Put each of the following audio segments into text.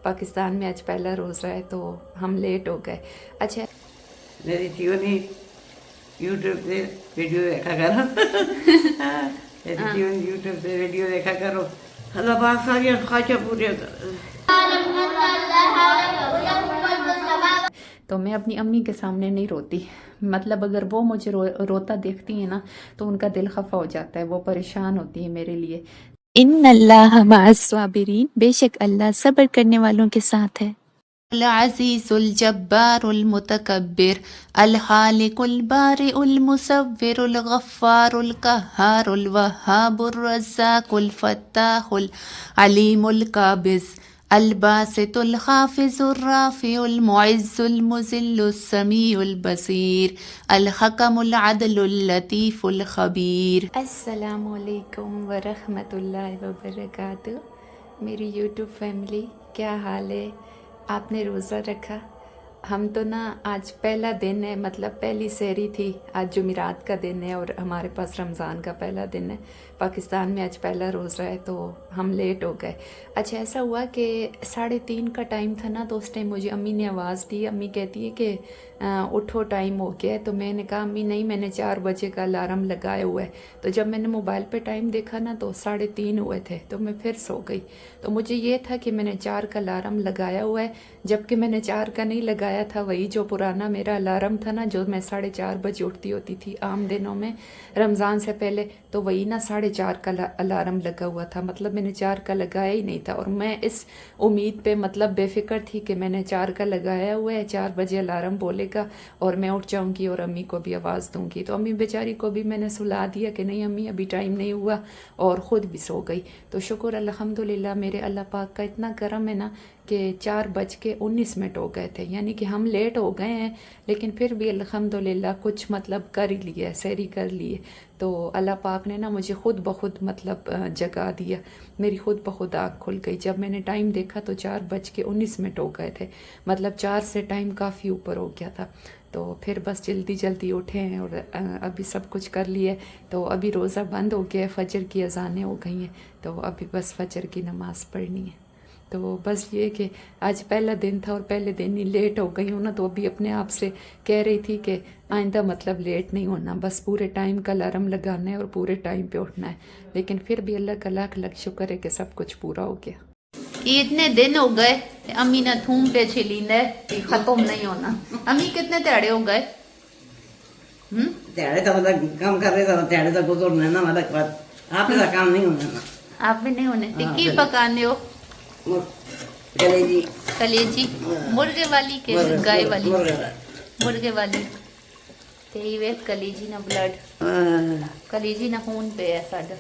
पाकिस्तान में आज पहला रोज़ा है तो हम लेट हो गए। अच्छा मेरी जीवनी यूट्यूब से वीडियो देखा करो। मेरी जीवन यूट्यूब से वीडियो देखा करो। अल्लाह पाक सारी ख्वाहिशें पूरी कर। तो मैं अपनी अम्मी के सामने नहीं रोती, मतलब अगर वो मुझे रोता देखती है ना तो उनका दिल खफा हो जाता है, वो परेशान होती है मेरे लिए। इन्नल्लाह मअस-साबिरीन, बेशक अल्लाह सब्र करने वालों के साथ है। अल अज़ीज़ुल जब्बारुल मुतकब्बिर अल खालिकुल बारिउल मुसव्विरुल गफ्फारुल कहारुल वहाबुर रज़्ज़ाकुल फत्ताहुल अलीमुल काबिज़ अल बासितुल खाफिजुर राफिउल मुइज़्ज़ुल मुज़िल्लुस समीउल बसीर अल हकमुल अदलुल लतीफ़ुल खबीर। अस्सलामु अलैकुम व रहमतुल्लाहि व बरकातुहू। मेरी यूट्यूब फैमिली, क्या हाल है? आपने रोज़ा रखा? हम तो ना आज पहला दिन है, मतलब पहली सहरी थी, आज जुमेरात का दिन है और हमारे पास रमज़ान का पहला दिन है। पाकिस्तान में आज पहला रोज़ा है तो हम लेट हो गए। अच्छा ऐसा हुआ कि 3:30 का टाइम था ना, तो उस टाइम मुझे अम्मी ने आवाज़ दी। अम्मी कहती है कि उठो टाइम हो गया है। तो मैंने कहा अम्मी नहीं, मैंने 4 बजे का अलार्म लगाया हुआ है। तो जब मैंने मोबाइल पे टाइम देखा ना तो 3:30 हुए थे, तो मैं फिर सो गई। तो मुझे ये था कि मैंने 4 का अलार्म लगाया हुआ है, जबकि मैंने 4 का नहीं लगाया था, वही जो पुराना मेरा अलार्म था ना, जो मैं 4:30 बजे उठती होती थी आम दिनों में रमज़ान से पहले, तो वही ना 4:30 का अलार्म लगा हुआ था। मतलब मैंने 4 का लगाया ही नहीं था और मैं इस उम्मीद पे मतलब बेफिक्र थी कि मैंने 4 का लगाया हुआ है, 4 बजे अलार्म बोलेगा और मैं उठ जाऊंगी और अम्मी को भी आवाज़ दूंगी। तो अम्मी बेचारी को भी मैंने सुला दिया कि नहीं अम्मी अभी टाइम नहीं हुआ, और ख़ुद भी सो गई। तो शुक्र अल्हम्दुलिल्लाह मेरे अल्लाह पाक का इतना करम है ना कि 4:19 हो गए थे, यानी कि हम लेट हो गए हैं लेकिन फिर भी अल्हम्दुलिल्लाह कुछ मतलब कर ही लिए, सहरी कर लिए। तो अल्लाह पाक ने ना मुझे ख़ुद ब खुद मतलब जगा दिया, मेरी ख़ुद ब खुद आँख खुल गई। जब मैंने टाइम देखा तो 4:19 हो गए थे, मतलब 4 से टाइम काफ़ी ऊपर हो गया था। तो फिर बस जल्दी जल्दी उठे हैं और अभी सब कुछ कर लिए। तो अभी रोज़ा बंद हो गया है, फ़जर की अज़ानें हो गई हैं, तो अभी बस फ़जर की नमाज़ पढ़नी है। तो बस ये कि आज पहला दिन था और पहले दिन ही लेट हो गई हूँ ना, तो अभी अपने आप से कह रही थी कि आइंदा मतलब लेट नहीं होना, बस पूरे टाइम का अलार्म लगाना है और पूरे टाइम पे उठना है। लेकिन फिर भी अल्लाह का लाख लाख शुक्र है कि सब कुछ पूरा हो गया। इतने दिन हो गए अम्मी ने थूम पे छिली ने खत्म नहीं होना। अम्मी कितने तेड़े हो गए? त्याड़े तो मतलब काम कर रहे थे, त्याड़े तो गुजरने ना मतलब बात आप का काम नहीं होना ना। आप भी नहीं होने हाँ, टिक्की पकाने हो? कलेजी कलेजी मुर्गे वाली के गाय वाली? मुर्गे वाली ते वे कलेजी ना ब्लड, कलेजी ना खून पे है साडा।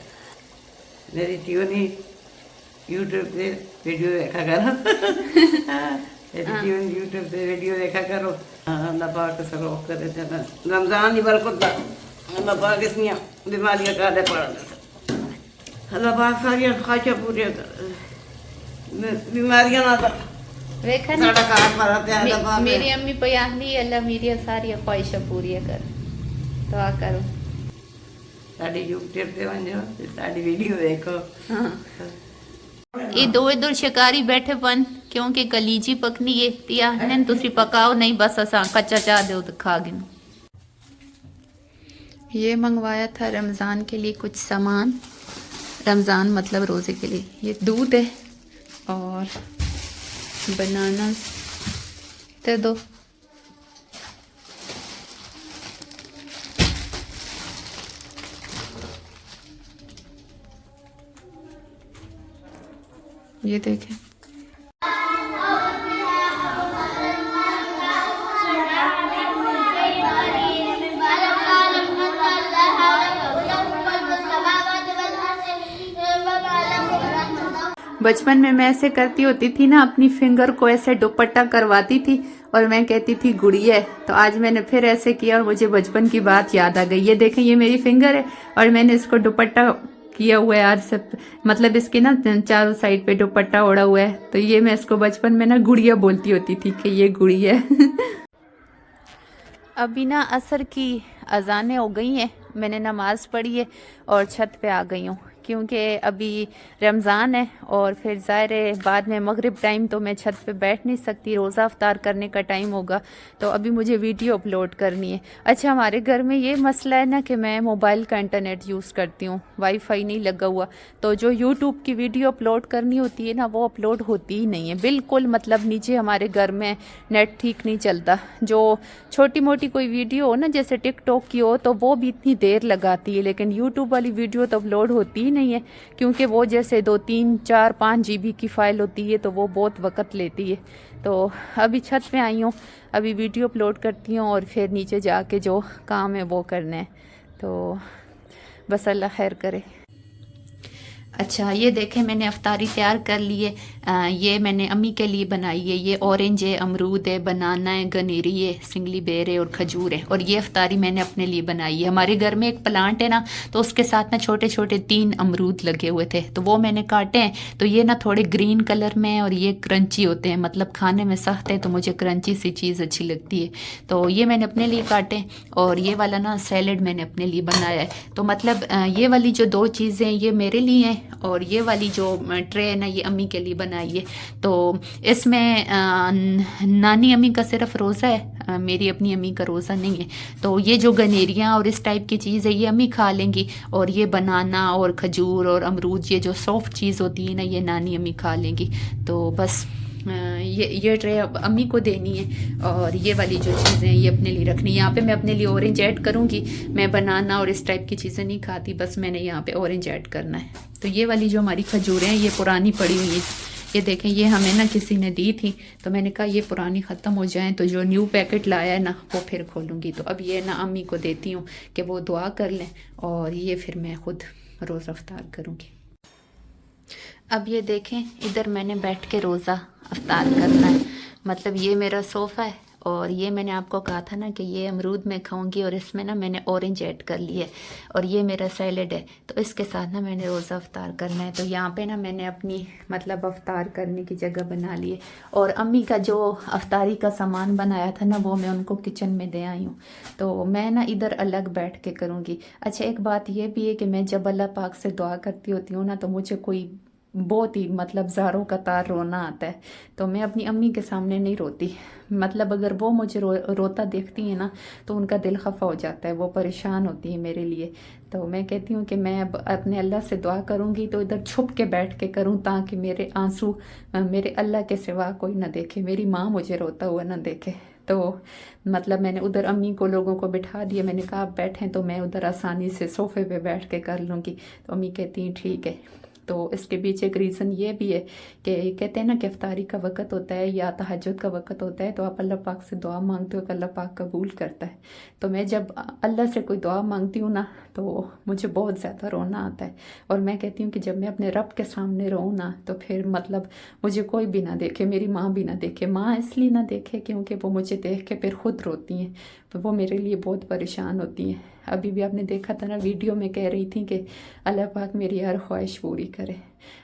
मेरी जीवनी यूट्यूब से वीडियो देखा करो। मेरी जीवन यूट्यूब से वीडियो देखा करो। अल्लाह पाक सरो करे थे रमज़ान की बरकत दा अल्लाह पाक इसनिया बीमारियां काले पड़ अल्लाह पाक सारी ख्वाहिशें पूरी कर, बीमारियां ना दा वेखा साडा काट मारा ते अल्लाह पाक मेरी अम्मी पे आंदी अल्लाह मेरी सारी ख्वाहिशां पूरी कर, दुआ करो। साडी यूट्यूब ते वञो साडी वीडियो देखो। ये दो इधर शिकारी बैठे पन क्योंकि कलीजी पकनी है पिया ने तुसी पकाओ नहीं, बस असा कच्चा चाह दो तो खा गिन। ये मंगवाया था रमज़ान के लिए कुछ सामान, रमज़ान मतलब रोज़े के लिए। ये दूध है और बनाना दे दो। ये देखें बचपन में मैं ऐसे करती होती थी ना, अपनी फिंगर को ऐसे दुपट्टा करवाती थी और मैं कहती थी गुड़िया है। तो आज मैंने फिर ऐसे किया और मुझे बचपन की बात याद आ गई। ये देखें ये मेरी फिंगर है और मैंने इसको दुपट्टा किया हुआ है आज सब, मतलब इसके ना चारों साइड पे दुपट्टा ओढ़ा हुआ है। तो ये मैं इसको बचपन में ना गुड़िया बोलती होती थी कि ये गुड़िया है। अभी ना असर की अजानें हो गई हैं, मैंने नमाज़ पढ़ी है और छत पे आ गई हूँ क्योंकि अभी रमज़ान है और फिर ज़ाहिर है बाद में मगरिब टाइम तो मैं छत पे बैठ नहीं सकती, रोज़ा अफ्तार करने का टाइम होगा, तो अभी मुझे वीडियो अपलोड करनी है। अच्छा, हमारे घर में ये मसला है ना कि मैं मोबाइल का इंटरनेट यूज़ करती हूँ, वाईफाई नहीं लगा हुआ, तो जो यूट्यूब की वीडियो अपलोड करनी होती है ना वो अपलोड होती ही नहीं है बिल्कुल। मतलब नीचे हमारे घर में नेट ठीक नहीं चलता। जो छोटी मोटी कोई वीडियो हो ना, जैसे टिकटॉक की हो, तो वो भी इतनी देर लगाती है, लेकिन यूट्यूब वाली वीडियो तो अपलोड होती ही नहीं है, क्योंकि वो जैसे 2, 3, 4, 5 GB की फ़ाइल होती है, तो वो बहुत वक्त लेती है। तो अभी छत पे आई हूँ, अभी वीडियो अपलोड करती हूँ और फिर नीचे जाके जो काम है वो करना है। तो बस अल्लाह खैर करे। अच्छा, ये देखें मैंने अफ्तारी तैयार कर ली है। ये मैंने अम्मी के लिए बनाई है। ये ऑरेंज है, अमरूद है, बनाना है, गनेरी है, सिंगली बेर है और खजूर है। और ये अफ्तारी मैंने अपने लिए बनाई है। हमारे घर में एक प्लांट है ना, तो उसके साथ ना छोटे छोटे 3 अमरूद लगे हुए थे, तो वो मैंने काटे हैं। तो ये ना थोड़े ग्रीन कलर में है और ये क्रंची होते हैं, मतलब खाने में सख्त है, तो मुझे क्रंची सी चीज़ अच्छी लगती है, तो ये मैंने अपने लिए काटे। और ये वाला ना सैलेड मैंने अपने लिए बनाया है। तो मतलब ये वाली जो 2 चीज़ें ये मेरे लिए हैं और ये वाली जो ट्रे है ना ये अम्मी के लिए बनाई है। तो इसमें नानी अम्मी का सिर्फ रोज़ा है, मेरी अपनी अम्मी का रोज़ा नहीं है। तो ये जो गनेरियाँ और इस टाइप की चीज़ है ये अम्मी खा लेंगी, और ये बनाना और खजूर और अमरूद ये जो सॉफ्ट चीज़ होती है ना ये नानी अम्मी खा लेंगी। तो बस ये ट्रे अब अम्मी को देनी है, और ये वाली जो चीज़ें हैं ये अपने लिए रखनी है। यहाँ पे मैं अपने लिए ऑरेंज ऐड करूँगी। मैं बनाना और इस टाइप की चीज़ें नहीं खाती, बस मैंने यहाँ पे ऑरेंज ऐड करना है। तो ये वाली जो हमारी खजूरें हैं ये पुरानी पड़ी हुई है। ये देखें, ये हमें ना किसी ने दी थी, तो मैंने कहा ये पुरानी ख़त्म हो जाएं तो जो न्यू पैकेट लाया है ना वो फिर खोलूँगी। तो अब ये ना अम्मी को देती हूँ कि वो दुआ कर लें, और ये फिर मैं ख़ुद रोज़ा अफ्तार करूँगी। अब ये देखें, इधर मैंने बैठ के रोज़ा अफ्तार करना है। मतलब ये मेरा सोफ़ा है, और ये मैंने आपको कहा था ना कि ये अमरूद मैं खाऊंगी, और इसमें ना मैंने ऑरेंज ऐड कर लिया है, और ये मेरा सैलेड है, तो इसके साथ ना मैंने रोज़ा अफ्तार करना है। तो यहाँ पे ना मैंने अपनी मतलब अफ्तार करने की जगह बना ली है, और अम्मी का जो अफ्तारी का सामान बनाया था ना वो मैं उनको किचन में दे आई हूँ। तो मैं ना इधर अलग बैठ के करूँगी। अच्छा, एक बात ये भी है कि मैं जब अल्लाह पाक से दुआ करती होती हूँ ना, तो मुझे कोई बहुत ही मतलब ज़ारों का तार रोना आता है, तो मैं अपनी अम्मी के सामने नहीं रोती। मतलब अगर वो मुझे रोता देखती है ना तो उनका दिल खफा हो जाता है, वो परेशान होती है मेरे लिए। तो मैं कहती हूँ कि मैं अब अपने अल्लाह से दुआ करूँगी तो इधर छुप के बैठ के करूँ, ताकि मेरे आंसू मेरे अल्लाह के सिवा कोई ना देखे, मेरी माँ मुझे रोता हुआ ना देखे। तो मतलब मैंने उधर अम्मी को लोगों को बिठा दिया, मैंने कहा आप बैठें तो मैं उधर आसानी से सोफ़े पे बैठ के कर लूँगी। तो अम्मी कहती हैं ठीक है। तो इसके पीछे एक रीज़न ये भी है कि कहते हैं ना कि इफ्तारी का वक़्त होता है या तहज्जुद का वक़्त होता है, तो आप अल्लाह पाक से दुआ मांगते हो कि अल्लाह पाक कबूल करता है। तो मैं जब अल्लाह से कोई दुआ मांगती हूँ ना तो मुझे बहुत ज़्यादा रोना आता है, और मैं कहती हूँ कि जब मैं अपने रब के सामने रोऊँ ना तो फिर मतलब मुझे कोई भी ना देखे, मेरी माँ भी ना देखे। माँ इसलिए ना देखे क्योंकि वो मुझे देख के फिर खुद रोती हैं, तो वो मेरे लिए बहुत परेशान होती हैं। अभी भी आपने देखा था ना वीडियो में कह रही थी कि अल्लाह पाक मेरी हर ख्वाहिश पूरी करे।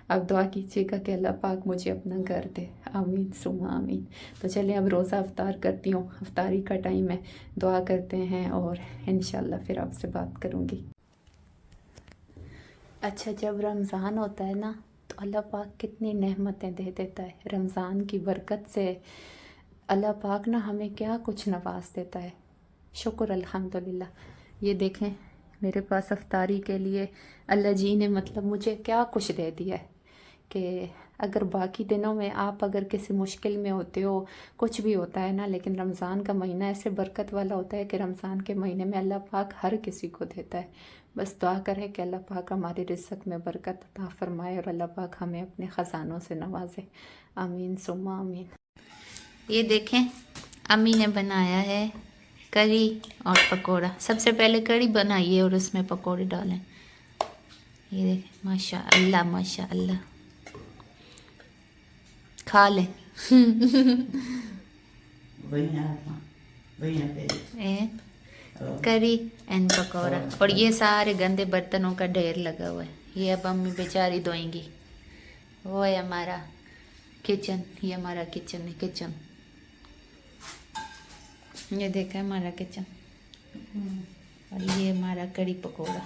अब दुआ कीजिएगा कि अल्लाह पाक मुझे अपना घर दे, आमीन सुमा आमीन। तो चलिए अब रोज़ा अफ्तार करती हूँ, अफ्तारी का टाइम है, दुआ करते हैं और इंशाल्लाह फिर आपसे बात करूँगी। अच्छा, जब रमज़ान होता है ना तो अल्लाह पाक कितनी नेमतें दे देता है। रमज़ान की बरकत से अल्लाह पाक ना हमें क्या कुछ नवाज देता है, शुक्र अल्हम्दुलिल्लाह। ये देखें, मेरे पास अफ्तारी के लिए अल्लाह जी ने मतलब मुझे क्या कुछ दे दिया है कि अगर बाकी दिनों में आप अगर किसी मुश्किल में होते हो, कुछ भी होता है ना, लेकिन रमज़ान का महीना ऐसे बरकत वाला होता है कि रमज़ान के महीने में अल्लाह पाक हर किसी को देता है। बस दुआ करें कि अल्लाह पाक हमारे रिज़्क़ में बरकत अता फरमाए और अल्लाह पाक हमें अपने ख़जानों से नवाजे, आमीन सुम्मा आमीन। ये देखें, अम्मी ने बनाया है करी और पकोड़ा। सबसे पहले करी बनाइए और उसमें पकोड़े डालें। ये देखें, माशाअल्लाह माशाअल्लाह, खा लें। करी एंड पकौड़ा, और ये सारे गंदे बर्तनों का ढेर लगा हुआ है, ये अब अम्मी बेचारी धोएंगी। वो है हमारा किचन, ये हमारा किचन है, किचन ये देखा है हमारा किचन, और ये हमारा कड़ी पकौड़ा।